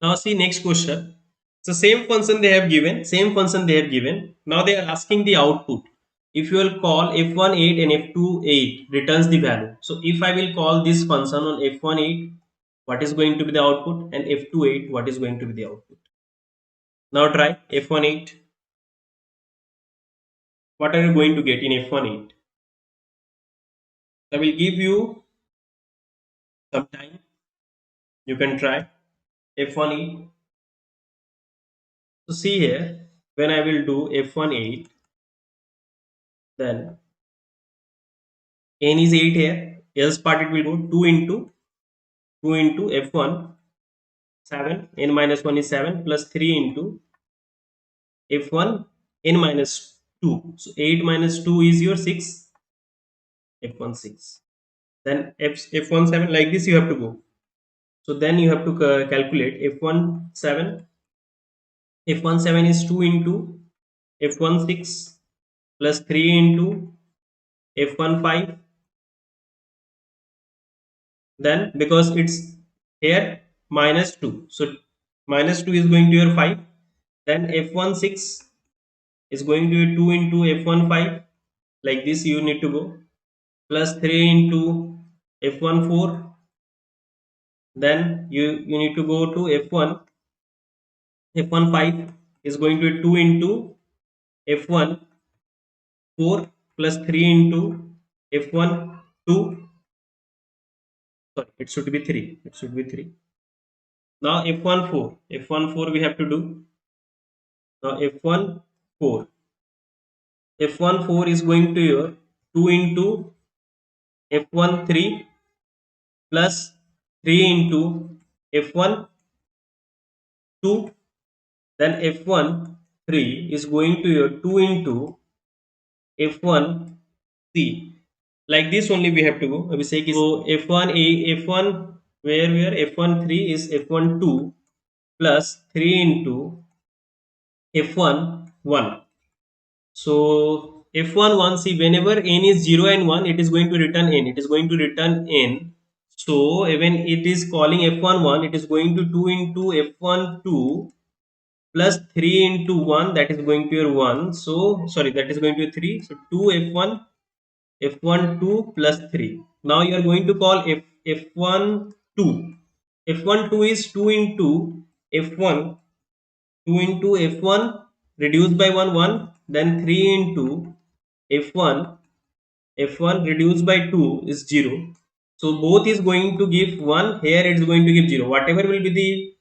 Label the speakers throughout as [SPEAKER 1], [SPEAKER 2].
[SPEAKER 1] Now see next question. So same function they have given, same function they have given. Now they are asking the output. If you will call f1 8 and f2 8 returns the value. So if I will call this function on f1 8, what is going to be the output, and f2 8, what is going to be the output? Now try f1 8. What are you going to get in f1 8? I will give you some time. You can try f1 8. So see here, when I will do f1 8, then n is 8 here, else part it will go 2 into f1 7, n minus 1 is 7 plus 3 into f1 n minus 2. So 8 minus 2 is your 6, f1 6. Then f1 7, like this you have to go. So then you have to calculate f1 7. F1 7 is 2 into f1 6 plus 3 into f1 5. Then because it's here minus 2, so minus 2 is going to your 5. Then f1 6 is going to be 2 into f1 5, like this you need to go, plus 3 into f1 4. Then you need to go to f1 5 is going to be 2 into f1 4 plus 3 into f1 2. Sorry, it should be 3, it should be 3. Now f1 4 we have to do. Now f1 4, f1 4 is going to your 2 into f1 3 plus 3 into f1 2. Then f1 3 is going to your 2 into f1 c. Like this only we have to go. Abhishek is so f1 a f1 where f1 3 is f1 2 plus 3 into f1 1. So f1 1, see, whenever n is 0 and 1, it is going to return n. It is going to return n. So when it is calling f1 1, it is going to 2 into f1 2 plus 3 into 1, that is going to your 1. So sorry, that is going to be 3. So 2 f1 2 plus 3. Now you are going to call f1 2. F1 2 is 2 into f1, 2 into f1 reduced by 1 1, then 3 into f1 reduced by 2 is 0. So both is going to give 1, here it is going to give 0. Whatever will be the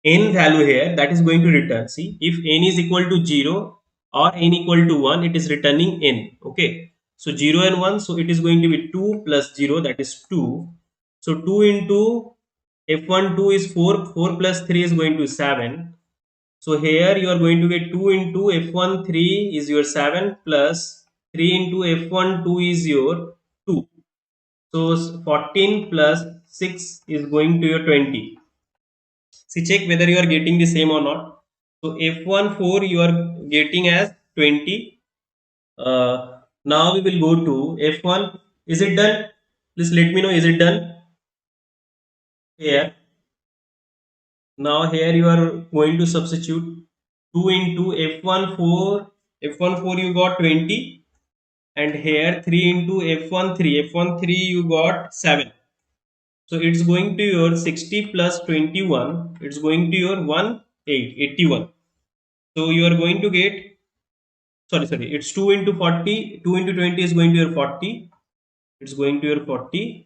[SPEAKER 1] n value here, that is going to return. See, if n is equal to 0 or n equal to 1, it is returning n. Okay, so 0 and 1, so it is going to be 2 plus 0, that is 2. So 2 into f1 2 is 4, 4 plus 3 is going to 7. So here you are going to get 2 into f1 3 is your 7 plus 3 into f1 2 is your 2. So 14 plus 6 is going to your 20. See, check whether you are getting the same or not. So f1 4 you are getting as 20. Now we will go to f1. Is it done? Please let me know. Is it done? Here. Now here you are going to substitute 2 into f1 4. F1 4 you got 20, and here 3 into f1 3. F1 3 you got 7. So it's going to your 60 plus 21. It's going to your 81. So you are going to get, sorry, it's 2 into 40. 2 into 20 is going to your 40. It's going to your 40.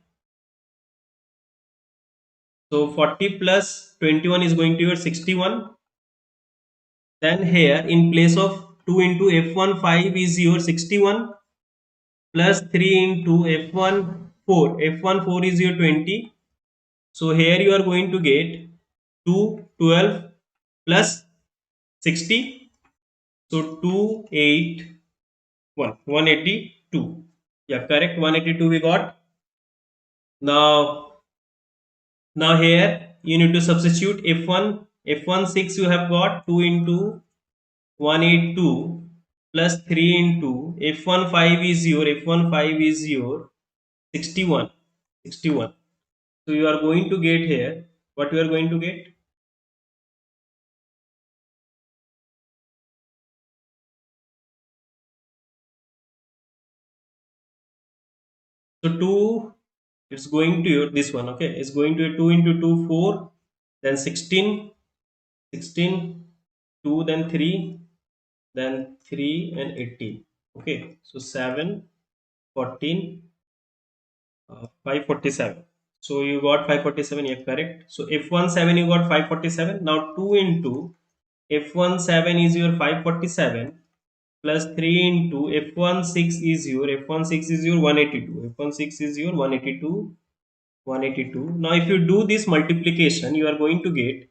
[SPEAKER 1] So 40 plus 21 is going to your 61. Then here in place of 2 into f1 5 is your 61 plus 3 into f1 4. F1 4 is your 20. So here you are going to get 2 12 plus 60. So 281 182. Yeah, correct, 182 we got. Now here you need to substitute f1 6 you have got 2 into 182 plus 3 into f1 5 is your 61. So you are going to get here, what you are going to get? So 2, it's going to this one, okay, it's going to 2 into 2 4, then 16, 16, 2, then 3, then 3 and 18. Okay, so 7, 14, 547. So you got 547, yeah, correct. So F17 you got 547. Now 2 into F17 is your 547 plus 3 into F16 is your 182. F16 is your 182, 182. Now if you do this multiplication, you are going to get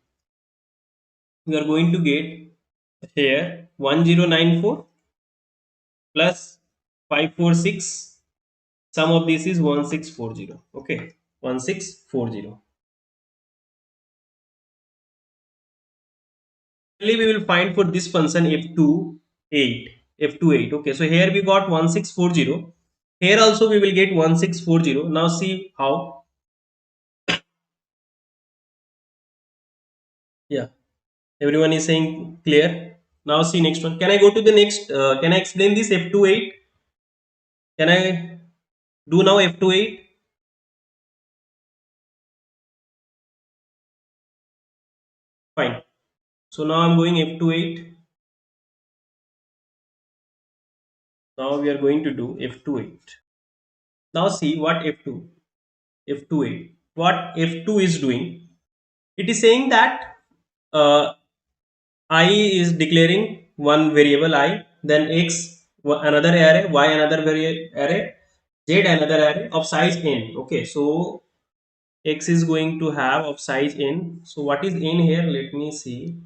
[SPEAKER 1] here 1094 plus 546. Sum of this is 1640. Okay, 1640. Finally, we will find for this function f28. F28. Okay, so here we got 1640. Here also we will get 1640. Now see how. Yeah, everyone is saying clear. Now see next one. Can I go to the next? Can I explain this f28? Can I do now f28? Fine. So now I'm going f28. Now we are going to do f28. Now see what f28. What f2 is doing. It is saying that uh, I is declaring one variable I, then x another array, y another array, z another array of size n. Okay, so x is going to have of size n. So what is n here? Let me see.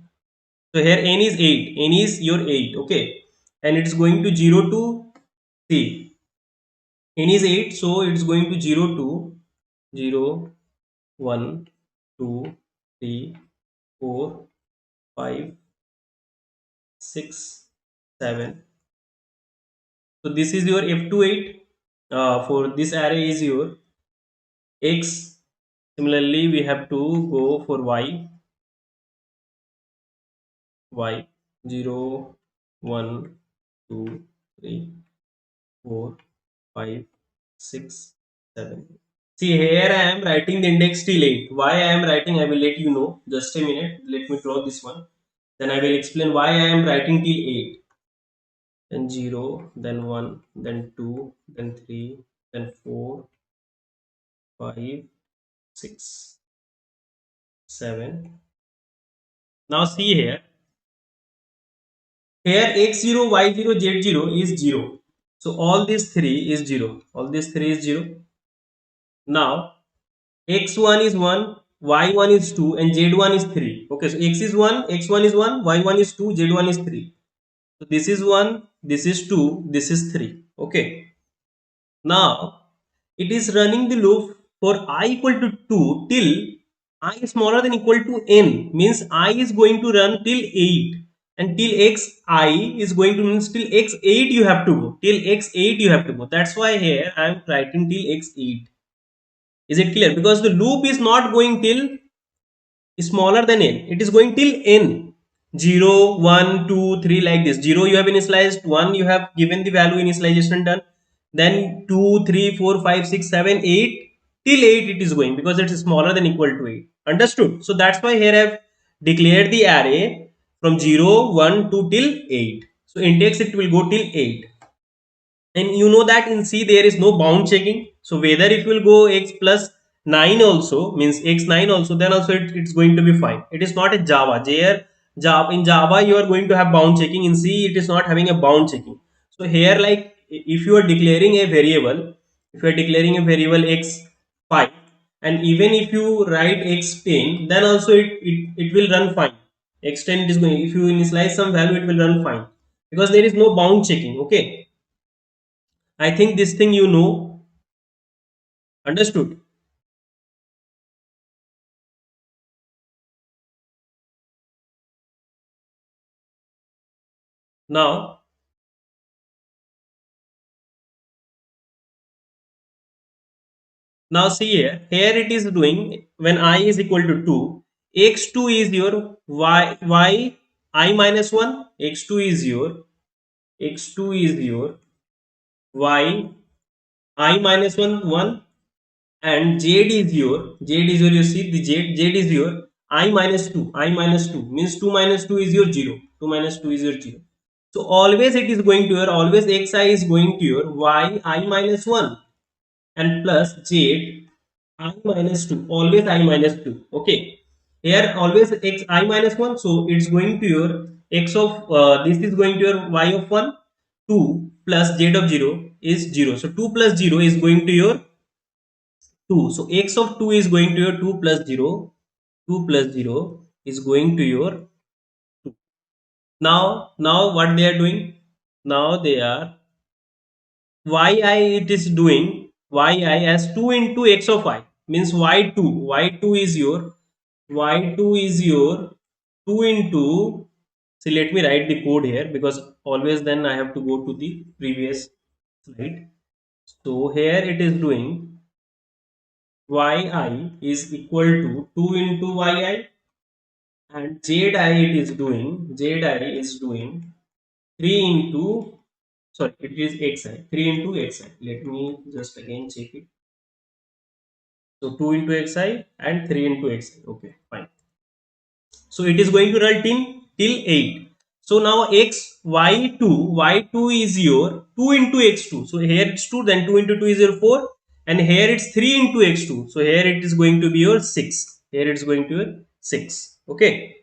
[SPEAKER 1] So here n is 8. N is your 8. Okay, and it's going to 0 to c. N is 8, so it's going to 0 to 0, 1, 2, 3, 4, 5, 6, 7. So this is your f28. For this array is your x. Similarly, we have to go for y 0, 1, 2, 3, 4, 5, 6, 7. See here I am writing the index till 8. Why I am writing, I will let you know. Just a minute. Let me draw this one. Then I will explain why I am writing till 8. Then 0, then 1, then 2, then 3, then 4, 5, 6, 7. Now see here. Here x0, y0, z0 is 0. So all these three is 0. All these three is 0. Now x1 is 1, y1 is 2 and z1 is 3. Okay, so x is 1, x1 is 1, y1 is 2, z1 is 3. So this is 1, this is 2, this is 3. Okay. Now it is running the loop for I equal to 2 till I is smaller than equal to n, means I is going to run till 8, and till xi is going to means till x8 you have to go, till x8 you have to go. That's why here I am writing till x8. Is it clear? Because the loop is not going till smaller than n, it is going till n. 0, 1, 2, 3, like this. 0 you have initialized, 1 you have given the value initialization done, then 2, 3, 4, 5, 6, 7, 8, till 8 it is going because it is smaller than equal to 8. Understood? So that's why here I have declared the array from 0, 1, 2 till 8. So index it will go till 8. And you know that in C there is no bound checking. So whether it will go x plus 9 also, means x9 also, then also it's going to be fine. It is not a Java. In Java you are going to have bound checking. In C it is not having a bound checking. So here, like if you are declaring a variable, if you are declaring a variable x5, and even if you write x10, then also it will run fine. X10 it is going, if you initialize some value it will run fine because there is no bound checking. Okay, I think this thing you know. Understood? Now, now see here. Here it is doing when I is equal to 2. X2 is your y I minus 1. X2 is your y I minus 1 1, and z is your, you see the z is your I minus 2. I minus 2 means 2 minus 2 is your 0. 2 minus 2 is your 0. So always it is going to your, always xi is going to your y I minus 1 and plus z I minus 2, always I minus 2. Okay, here always x I minus 1, so it's going to your x of this is going to your y of 1, 2 plus z of 0 is 0. So 2 plus 0 is going to your 2. So x of 2 is going to your 2 plus 0. 2 plus 0 is going to your 2. Now what they are doing? Now they are yi, it is doing yi as 2 into x of I, means y2. Y2 is your, y2 is your 2 into, see, let me write the code here because always then I have to go to the previous slide. So here it is doing yi is equal to 2 into yi, and zi it is doing, zi is doing 3 into, sorry, it is xi, 3 into xi. Let me just again check it. So 2 into xi and 3 into xi. Okay, fine. So it is going to run till 8. So now x y2 is your 2 into x2. So here it's 2, then 2 into 2 is your 4, and here it's 3 into x2. So here it is going to be your 6. Here it's going to be 6. Okay.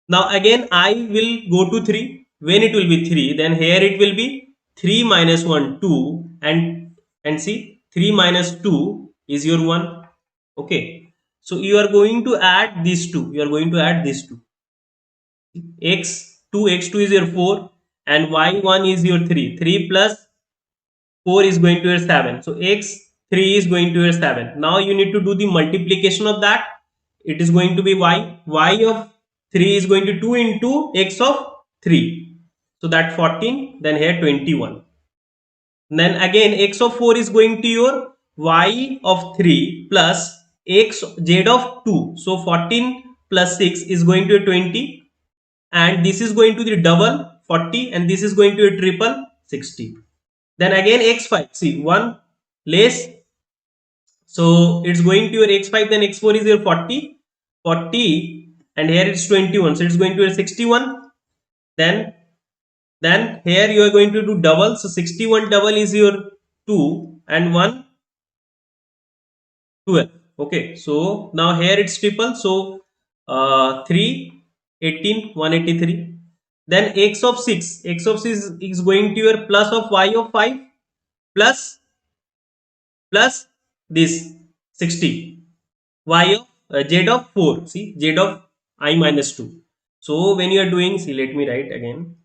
[SPEAKER 1] Now again I will go to 3. When it will be 3, then here it will be 3 minus 1 2, and see, 3 minus 2 is your 1. Okay. So you are going to add these two. You are going to add these two. X2 is your 4 and y1 is your 3. 3 plus 4 is going to your 7. So x3 is going to your 7. Now you need to do the multiplication of that. It is going to be y. Y of 3 is going to 2 into x of 3. So that 14, then here 21. Then again x of 4 is going to your y of 3 plus x z of 2. So 14 plus 6 is going to 20, and this is going to the double 40, and this is going to a triple 60. Then again x5, see, 1 less, so it's going to your x5, then x4 is your 40, 40, and here it's 21, so it's going to your 61. Then here you are going to do double, so 61 double is your 2 and 1 12. Okay, so now here it's triple, so 3 18 183. Then x of 6 is going to your plus of y of 5 plus this 60, y of z of 4, see, z of I minus 2. So when you are doing, see, let me write again.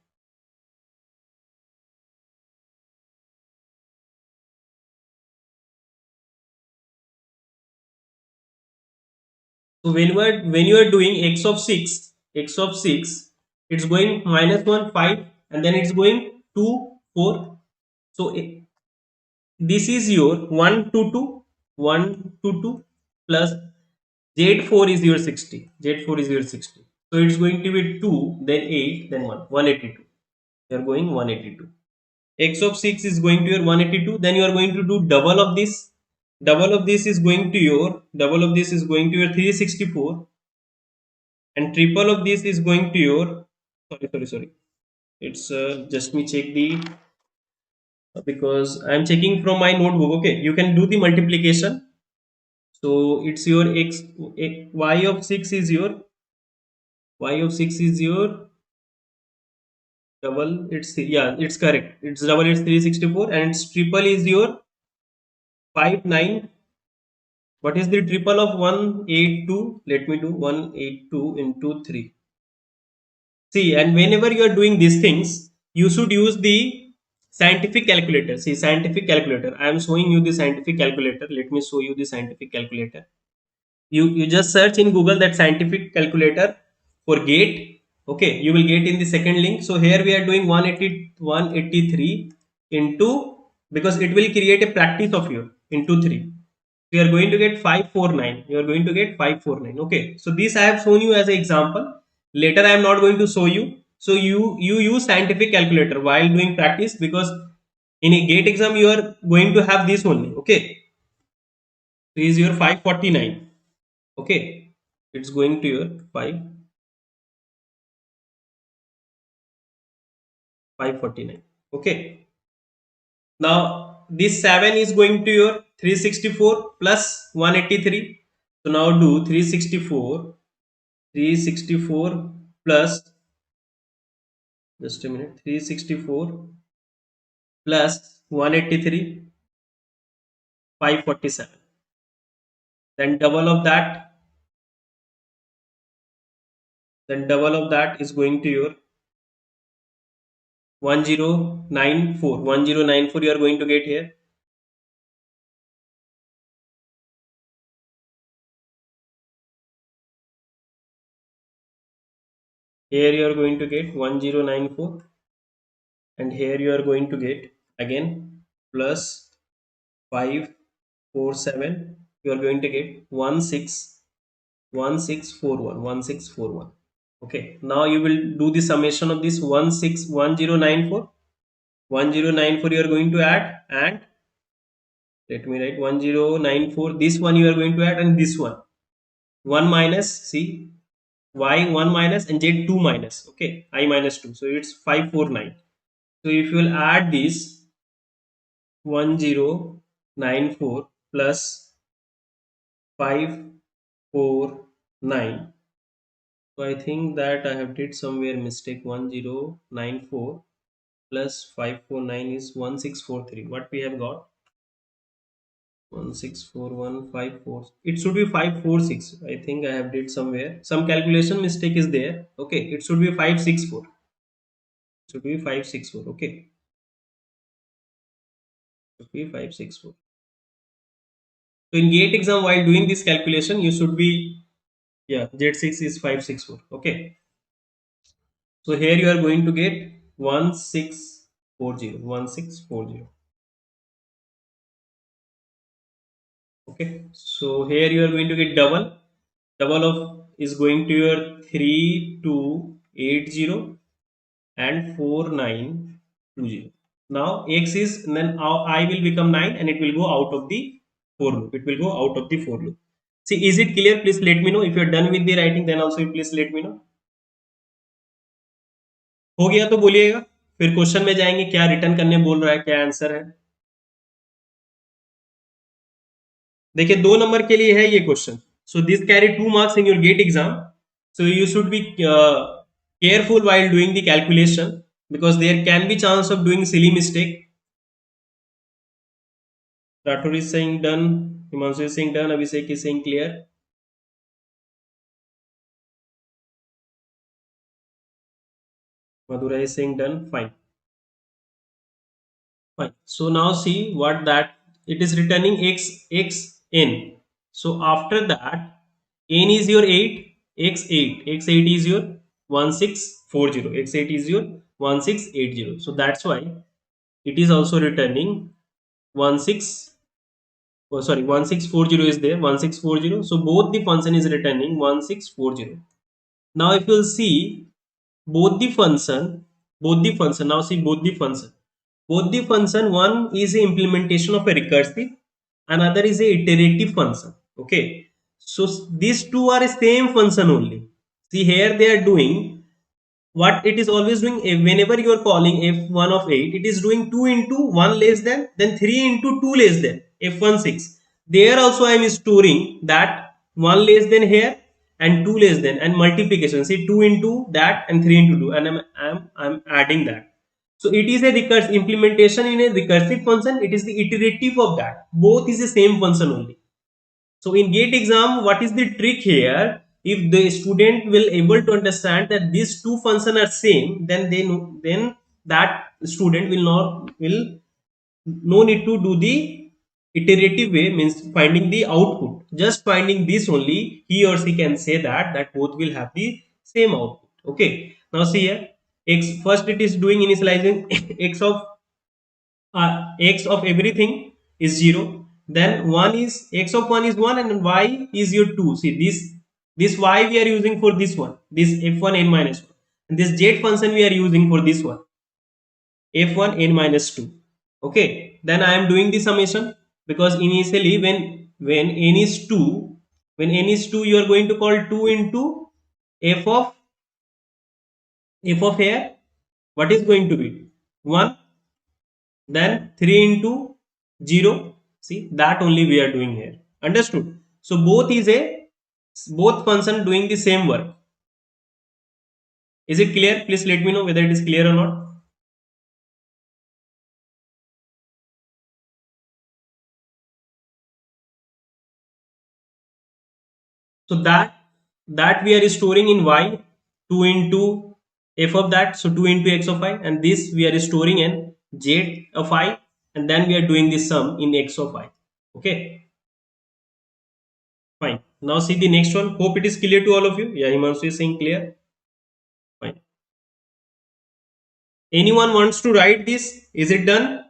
[SPEAKER 1] So when you are doing x of 6, it's going minus 1 5, and then it's going 2 4. So this is your 1 to 2, 1 to 2 plus z4 is your 60. Z4 is your 60. So it's going to be 2, then 8, then 1, 182. You are going 182. X of 6 is going to your 182. Then you are going to do double of this. Double of this is going to your 364, and triple of this is going to your, sorry. It's just me check the, because I am checking from my notebook. Okay, you can do the multiplication. So it's your y of 6 is your, double. It's, yeah, it's correct. It's double. It's 364, and its triple is your 59. What is the triple of 182? Let me do 182 into 3. See, and whenever you are doing these things, you should use the scientific calculator. See, scientific calculator. I am showing you the scientific calculator. Let me show you the scientific calculator. You just search in Google that scientific calculator for gate. Okay, you will get in the second link. So here we are doing 183 into, because it will create a practice of you into 3. You are going to get 549. You are going to get 549. Okay, so this I have shown you as an example. Later I am not going to show you. So you use scientific calculator while doing practice, because In a gate exam, you are going to have this only. Okay, so is your 549. Okay, it's going to your 549. Okay, now this 7 is going to your 364 plus 183. So now do 364 plus, just a minute, 364 plus 183, 547. Then double of that is going to your 1094. 1094 you are going to get here. Here you are going to get 1094, and here you are going to get again plus 547. You are going to get 1641. Okay, now you will do the summation of this 161094. 1094 you are going to add, and let me write 1094. This one you are going to add, and this one 1 minus, see, y 1 minus and z 2 minus. Okay, I minus 2, so it's 549. So if you will add this 1094 plus 549, so I think that I have did somewhere mistake. 1094 plus 549 is 1643. What we have got? 164154. It should be 546. I think I have did somewhere some calculation mistake is there. Okay, it should be 564. Should be 564. Okay, should be 564. So in gate exam, while doing this calculation, you should be, yeah, Z6 is 564. Okay, so here you are going to get 1640. 1640. Okay, so here you are going to get double of is going to your 3280 and 4920. Now x is, and then I will become 9 and it will go out of the for loop. It will go out of the for loop. See, is it clear? Please let me know. If you are done with the writing, then also please let me know. हो गया तो बोलिएगा, फिर question में जाएंगे, क्या return करने बोल रहा है, क्या आंसर है. देखिए 2 नंबर के लिए है ये question. So this carry 2 marks in your GATE exam. So you should be careful while doing the calculation, because there can be chance of doing silly mistake. Rathore is saying done. Himanshu is saying done. Abhishek is saying clear. Madhura is saying done. Fine. Fine. So now see what that it is returning x n. So after that, n is your 8, x8 is your 1640, x8 is your 1680. So that's why it is also returning 16. Oh, sorry, 1640 is there. 1640. So both the function is returning 1640. Now if you will see both the function, now see both the function, one is a implementation of a recursive, another is a iterative function. Okay, so these two are same function only. See here they are doing what it is always doing. Whenever you are calling f1 of 8, it is doing 2 into 1 less than, then 3 into 2 less than, f1 6. There also I am storing that 1 less than here and 2 less than, and multiplication, see 2 into that and 3 into 2, and I'm adding that. So it is a recursive implementation in a recursive function. It is the iterative of that. Both is the same function only. So in GATE exam, what is the trick here? If the student will able to understand that these two functions are same, then they know, then that student will no need to do the iterative way, means finding the output. Just finding this only, he or she can say that both will have the same output. Okay. Now see here, x first it is doing initializing x of everything is 0, then 1 is x of 1 is 1, and y is your 2. See this y we are using for this one, this f1 n minus 1, and this z function we are using for this one, f1 n minus 2. Okay, then I am doing the summation, because initially when n is 2, when n is 2, you are going to call 2 into f of here. What is going to be 1, then 3 into 0. See, that only we are doing here. Understood? So both function doing the same work. Is it clear? Please let me know whether it is clear or not. So that we are storing in y, 2 into f of that, so 2 into x of I, and this we are storing in z of I, and then we are doing the sum in x of I. Okay, fine. Now see the next one. Hope it is clear to all of you. Yeah, Himanshu is saying clear. Fine. Anyone wants to write this? Is it done?